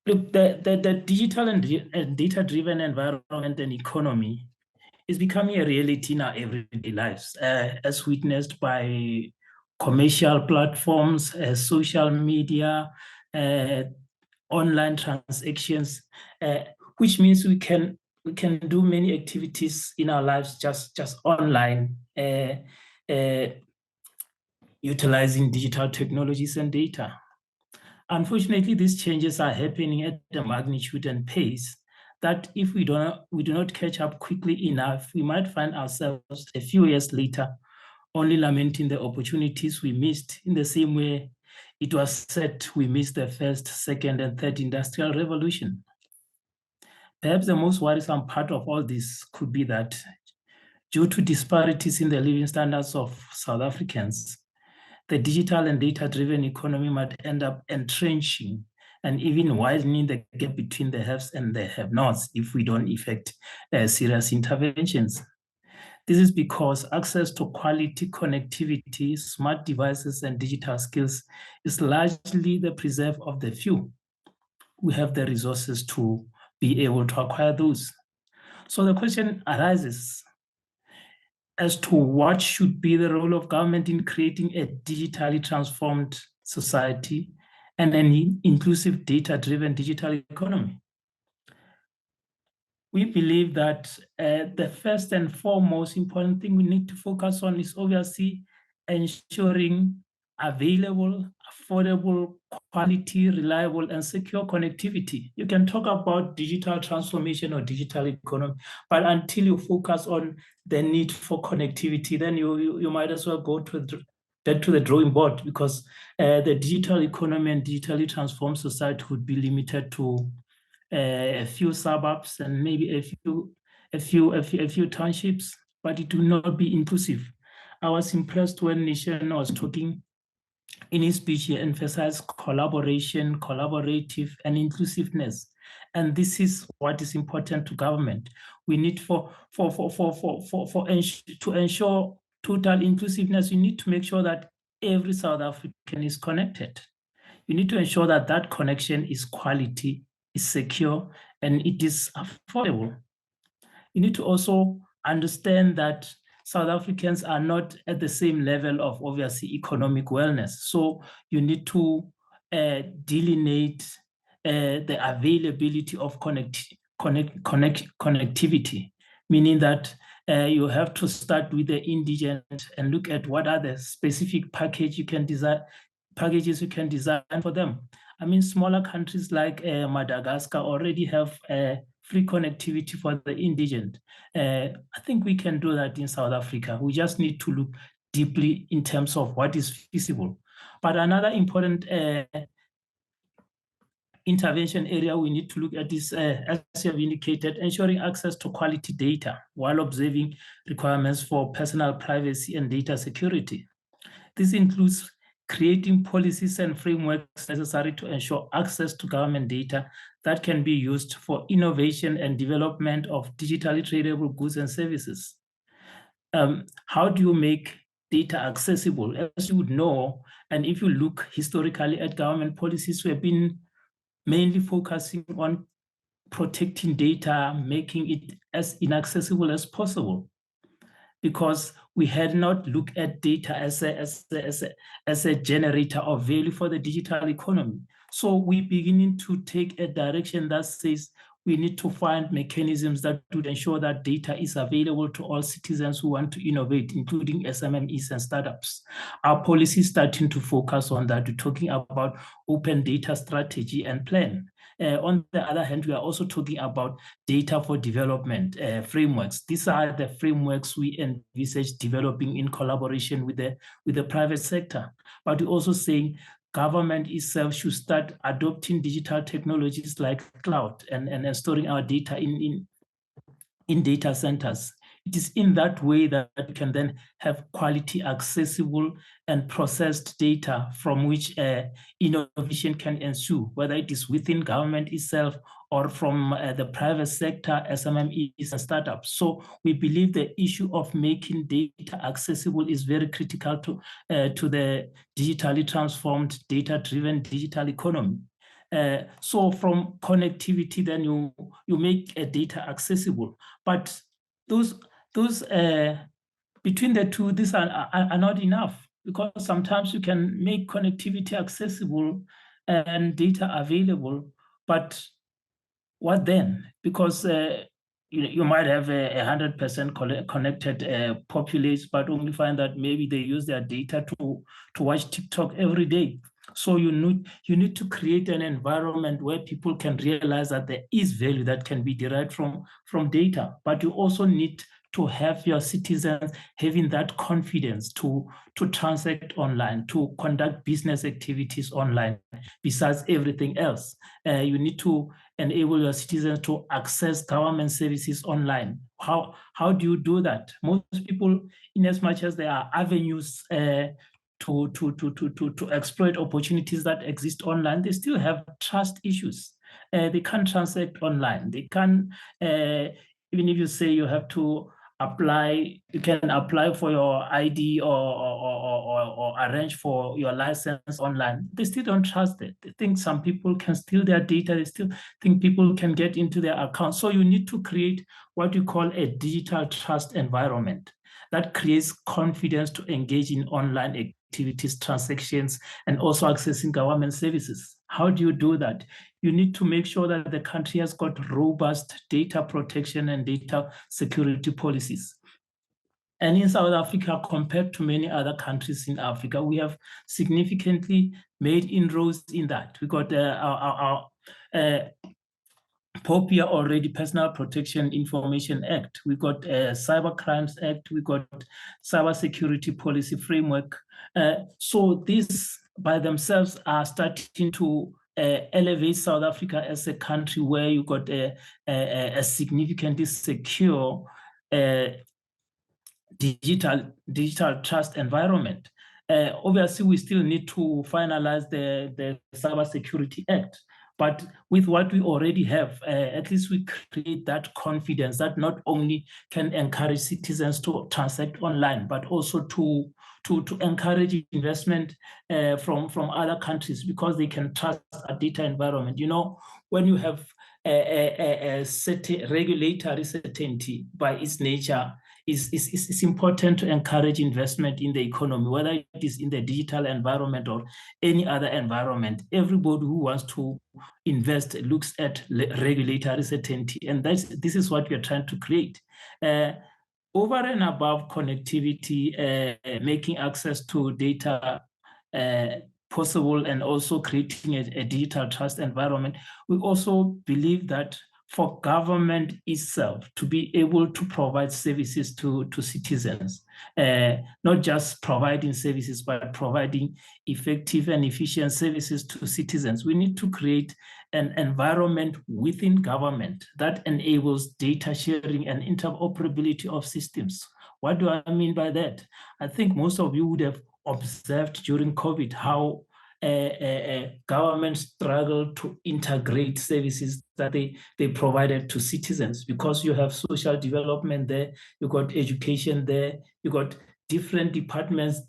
Look, the digital and data-driven environment and economy is becoming a reality in our everyday lives, as witnessed by commercial platforms, social media, uh, online transactions, uh, which means we can do many activities in our lives just online, utilizing digital technologies and data. Unfortunately, these changes are happening at a magnitude and pace that if we do not catch up quickly enough, we might find ourselves a few years later only lamenting the opportunities we missed, in the same way it was said we missed the first, second, and third industrial revolution. Perhaps the most worrisome part of all this could be that due to disparities in the living standards of South Africans, the digital and data-driven economy might end up entrenching and even widening the gap between the haves and the have-nots if we don't effect serious interventions. This is because access to quality connectivity, smart devices, and digital skills is largely the preserve of the few who have the resources to be able to acquire those. So the question arises as to what should be the role of government in creating a digitally transformed society and an inclusive data-driven digital economy. We believe that the first and foremost important thing we need to focus on is obviously ensuring available, affordable, quality, reliable, and secure connectivity. You can talk about digital transformation or digital economy, but until you focus on the need for connectivity, then you might as well go back to the drawing board, because the digital economy and digitally transformed society would be limited to a few suburbs and maybe a few townships, but it will not be inclusive. I was impressed when Nishan was talking in his speech. He emphasized collaboration, collaborative, and inclusiveness. And this is what is important to government. We need to ensure total inclusiveness. You need to make sure that every South African is connected. You need to ensure that that connection is quality, is secure, and it is affordable. You need to also understand that South Africans are not at the same level of obviously economic wellness. So you need to delineate the availability of connectivity, meaning that you have to start with the indigent and look at what are the specific packages you can design for them. I mean, smaller countries like Madagascar already have free connectivity for the indigent. I think we can do that in South Africa. We just need to look deeply in terms of what is feasible. But another important intervention area we need to look at is, as you have indicated, ensuring access to quality data while observing requirements for personal privacy and data security. This includes creating policies and frameworks necessary to ensure access to government data that can be used for innovation and development of digitally tradable goods and services. How do you make data accessible? As you would know, and if you look historically at government policies, we have been mainly focusing on protecting data, making it as inaccessible as possible, because we had not looked at data as a generator of value for the digital economy. So we're beginning to take a direction that says we need to find mechanisms that would ensure that data is available to all citizens who want to innovate, including SMMEs and startups. Our policy is starting to focus on that. We're talking about open data strategy and plan. On the other hand, we are also talking about data for development frameworks. These are the frameworks we envisage developing in collaboration with the private sector. But we're also saying government itself should start adopting digital technologies like cloud and storing our data in data centers. It is in that way that we can then have quality, accessible, and processed data from which innovation can ensue, whether it is within government itself or from the private sector, SMMEs, and startups. So we believe the issue of making data accessible is very critical to the digitally transformed, data-driven digital economy. So from connectivity, then you make data accessible. But those between the two, these are not enough, because sometimes you can make connectivity accessible and data available, but what then? Because you might have a 100% connected populace, but only find that maybe they use their data to watch TikTok every day. So you need to create an environment where people can realize that there is value that can be derived from data, but you also need to have your citizens having that confidence to transact online, to conduct business activities online, besides everything else. You need to enable your citizens to access government services online. How do you do that? Most people, in as much as there are avenues to exploit opportunities that exist online, they still have trust issues. They can't transact online. They can, even if you say you have to apply, you can apply for your ID or arrange for your license online. They still don't trust it. They think some people can steal their data. They still think people can get into their account. So you need to create what you call a digital trust environment that creates confidence to engage in online activities, transactions, and also accessing government services. How do you do that? You need to make sure that the country has got robust data protection and data security policies. And in South Africa, compared to many other countries in Africa, we have significantly made inroads in that. We got our POPIA already, Personal Protection Information Act. We got Cyber Crimes Act. We got Cyber Security Policy Framework. So these by themselves are starting to elevate South Africa as a country where you got a significantly secure digital trust environment. Obviously, we still need to finalize the Cyber Security Act. But with what we already have, at least we create that confidence that not only can encourage citizens to transact online, but also to encourage investment from other countries, because they can trust a data environment. You know, when you have a certain regulatory certainty by its nature, it's important to encourage investment in the economy, whether it is in the digital environment or any other environment. Everybody who wants to invest looks at regulatory certainty, and this is what we are trying to create. Over and above connectivity, making access to data possible, and also creating a digital trust environment, we also believe that for government itself to be able to provide services to citizens, not just providing services, but providing effective and efficient services to citizens, we need to create an environment within government that enables data sharing and interoperability of systems. What do I mean by that? I think most of you would have observed during COVID how government struggled to integrate services that they provided to citizens, because you have social development there, you got education there, you got different departments,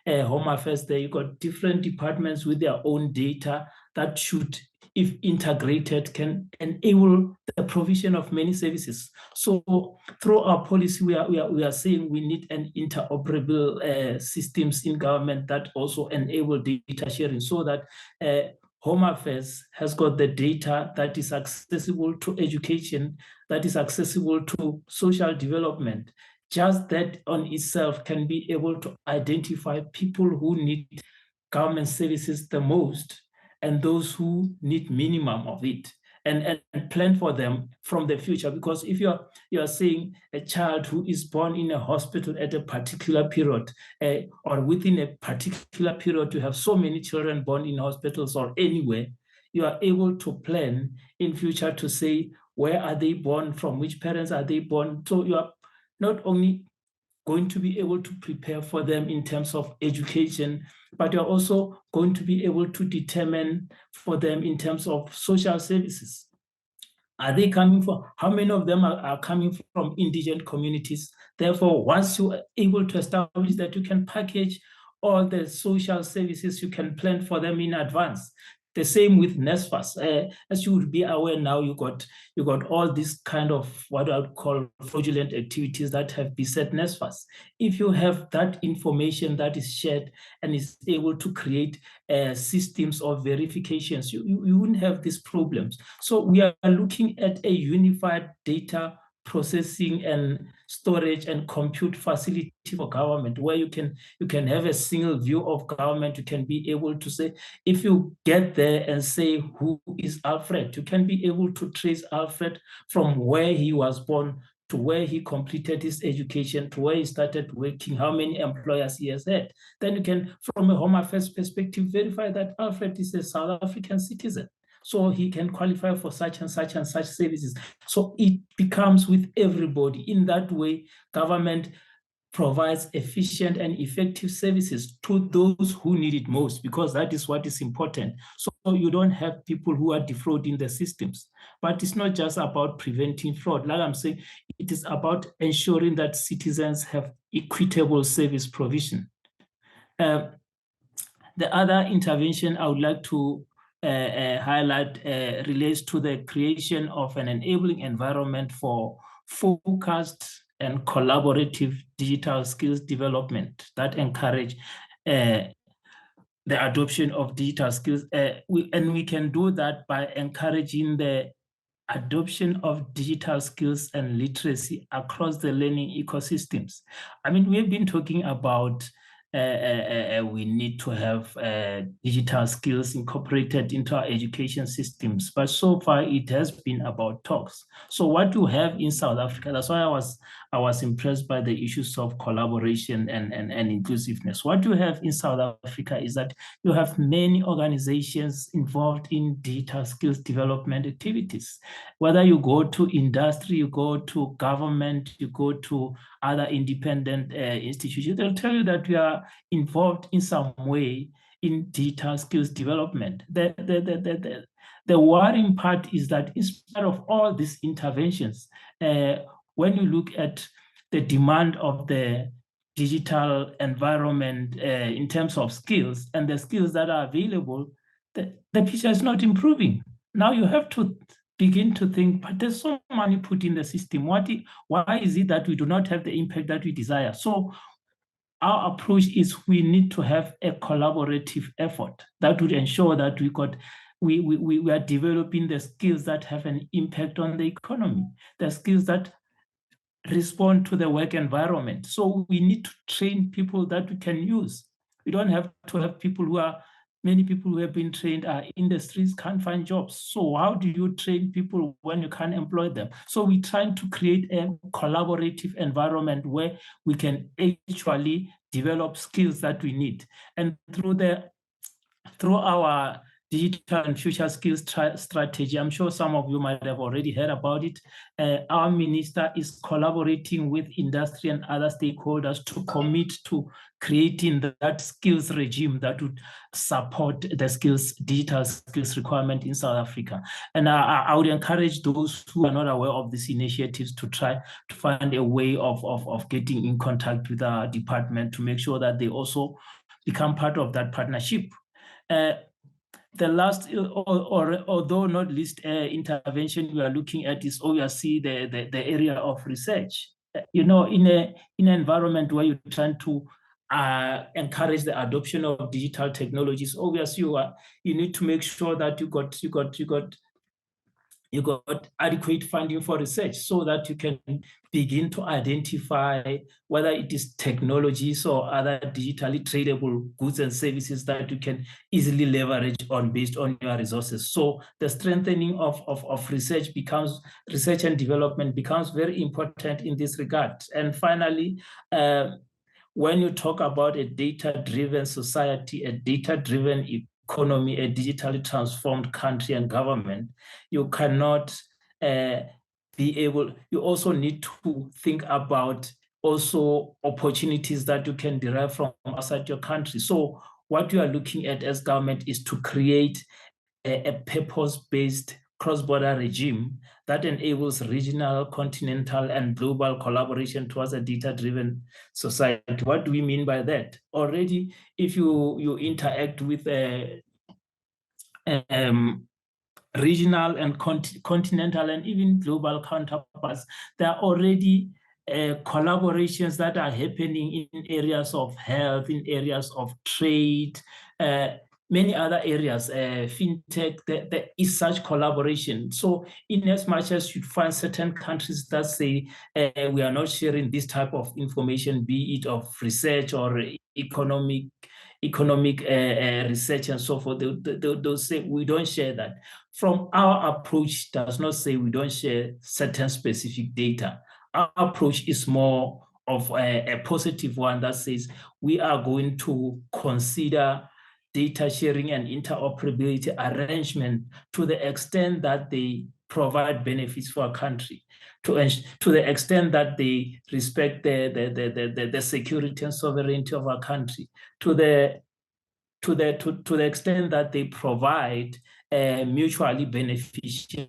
home affairs there, you got different departments with their own data that should, if integrated, can enable the provision of many services. So through our policy, we are saying we need an interoperable systems in government that also enable data sharing, so that Home Affairs has got the data that is accessible to education, that is accessible to social development. Just that on itself can be able to identify people who need government services the most, and those who need minimum of it, and plan for them from the future. Because if you're saying a child who is born in a hospital at a particular period, or within a particular period, you have so many children born in hospitals or anywhere, you are able to plan in future to say, where are they born, from which parents are they born? So you are not only going to be able to prepare for them in terms of education, but you're also going to be able to determine for them in terms of social services. Are they coming from, how many of them are coming from indigent communities? Therefore, once you are able to establish that, you can package all the social services, you can plan for them in advance. The same with NSFAS. As you would be aware now, you got all these kind of what I would call fraudulent activities that have beset NSFAS. If you have that information that is shared and is able to create systems of verifications, you wouldn't have these problems. So we are looking at a unified data processing and storage and compute facility for government, where you can have a single view of government. You can be able to say, if you get there and say, who is Alfred, you can be able to trace Alfred from where he was born to where he completed his education, to where he started working, how many employers he has had. Then you can, from a Home Affairs perspective, verify that Alfred is a South African citizen, so he can qualify for such and such and such services. So it becomes with everybody. In that way, government provides efficient and effective services to those who need it most, because that is what is important. So you don't have people who are defrauding the systems. But it's not just about preventing fraud. Like I'm saying, it is about ensuring that citizens have equitable service provision. The other intervention I would like to highlight relates to the creation of an enabling environment for focused and collaborative digital skills development that encourage the adoption of digital skills. We can do that by encouraging the adoption of digital skills and literacy across the learning ecosystems. I mean, we've been talking about we need to have digital skills incorporated into our education systems, but so far it has been about talks. So what you have in South Africa, that's why I was impressed by the issues of collaboration and inclusiveness. What you have in South Africa is that you have many organizations involved in digital skills development activities. Whether you go to industry, you go to government, you go to other independent institutions, they'll tell you that we are involved in some way in digital skills development. The worrying part is that in spite of all these interventions, when you look at the demand of the digital environment in terms of skills and the skills that are available, the picture is not improving. Now you have to begin to think, but there's so money put in the system. Why is it that we do not have the impact that we desire? So our approach is we need to have a collaborative effort that would ensure that we are developing the skills that have an impact on the economy, the skills that respond to the work environment. So we need to train people that we can use. We don't have to have many people who have been trained are industries, can't find jobs. So how do you train people when you can't employ them? So we're trying to create a collaborative environment where we can actually develop skills that we need. And through our digital and future skills strategy, I'm sure some of you might have already heard about it. Our minister is collaborating with industry and other stakeholders to commit to creating that skills regime that would support the digital skills requirement in South Africa. And I would encourage those who are not aware of these initiatives to try to find a way of getting in contact with our department to make sure that they also become part of that partnership. The last, although not least, intervention we are looking at is obviously the area of research. In an environment where you're trying to encourage the adoption of digital technologies, obviously you need to make sure that you got adequate funding for research so that you can begin to identify whether it is technologies or other digitally tradable goods and services that you can easily leverage on based on your resources. So the strengthening of research and development becomes very important in this regard. And finally, when you talk about a data-driven society, a data-driven economy, a digitally transformed country and government, you cannot you also need to think about also opportunities that you can derive from outside your country. So what you are looking at as government is to create a purpose-based cross-border regime that enables regional, continental, and global collaboration towards a data-driven society. What do we mean by that? Already, if you interact with regional and continental and even global counterparts. There are already collaborations that are happening in areas of health, in areas of trade, many other areas, fintech. There is such collaboration. So in as much as you find certain countries that say we are not sharing this type of information, be it of research or economic research and so forth, they'll say we don't share that. From our approach does not say we don't share certain specific data. Our approach is more of a positive one that says we are going to consider data sharing and interoperability arrangement to the extent that they provide benefits for a country, to the extent that they respect the security and sovereignty of our country, to the extent that they provide mutually beneficial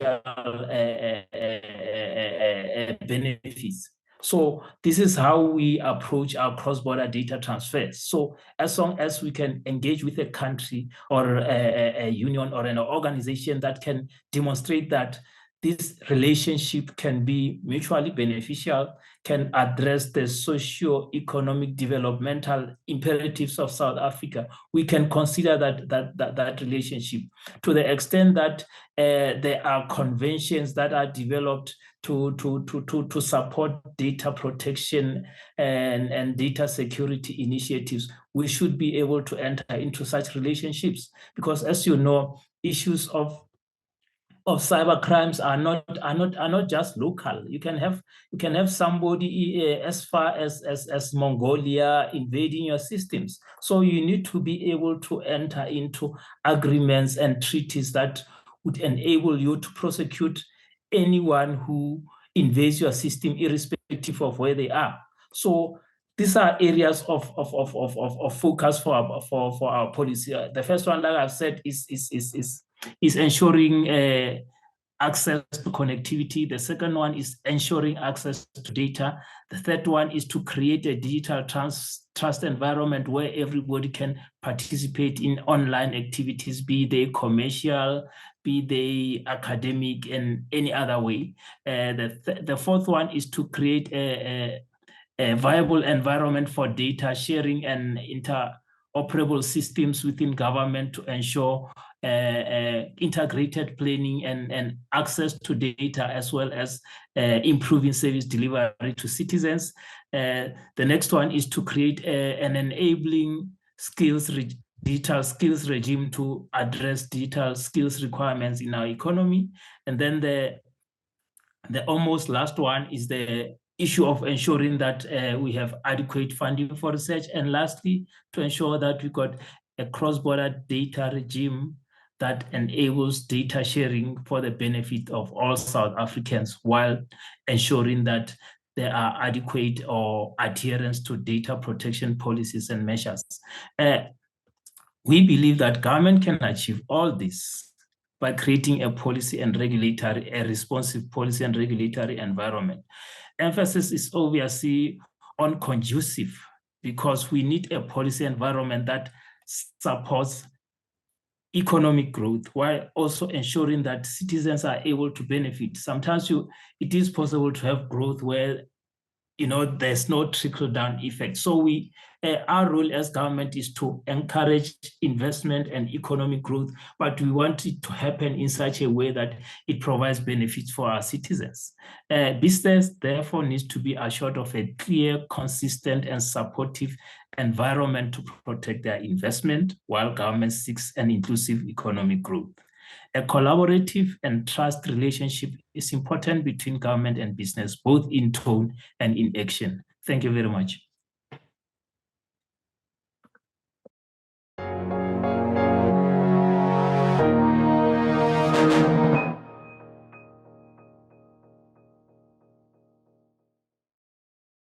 benefits. So this is how we approach our cross-border data transfers. So as long as we can engage with a country or a union or an organization that can demonstrate that this relationship can be mutually beneficial, can address the socio-economic developmental imperatives of South Africa, we can consider that relationship. To the extent that there are conventions that are developed to support data protection and data security initiatives, we should be able to enter into such relationships. Because as you know, issues of cyber crimes are not just local. You can have somebody as far as Mongolia invading your systems. So you need to be able to enter into agreements and treaties that would enable you to prosecute anyone who invades your system, irrespective of where they are. So these are areas of focus for our policy. The first one, like I've said, is ensuring access to connectivity. The second one is ensuring access to data. The third one is to create a digital trust environment where everybody can participate in online activities, be they commercial, be they academic, and any other way. The fourth one is to create a viable environment for data sharing and interoperable systems within government to ensure integrated planning and access to data, as well as improving service delivery to citizens. The next one is to create an enabling digital skills regime to address digital skills requirements in our economy. And then the almost last one is the issue of ensuring that we have adequate funding for research. And lastly, to ensure that we got a cross-border data regime that enables data sharing for the benefit of all South Africans, while ensuring that there are adequate or adherence to data protection policies and measures. We believe that government can achieve all this by creating a responsive policy and regulatory environment. Emphasis is obviously on conducive, because we need a policy environment that supports economic growth while also ensuring that citizens are able to benefit. Sometimes it is possible to have growth where there's no trickle-down effect. So our role as government is to encourage investment and economic growth, but we want it to happen in such a way that it provides benefits for our citizens. Business, therefore, needs to be assured of a clear, consistent, and supportive environment to protect their investment, while government seeks an inclusive economic growth. A collaborative and trust relationship is important between government and business, both in tone and in action. Thank you very much.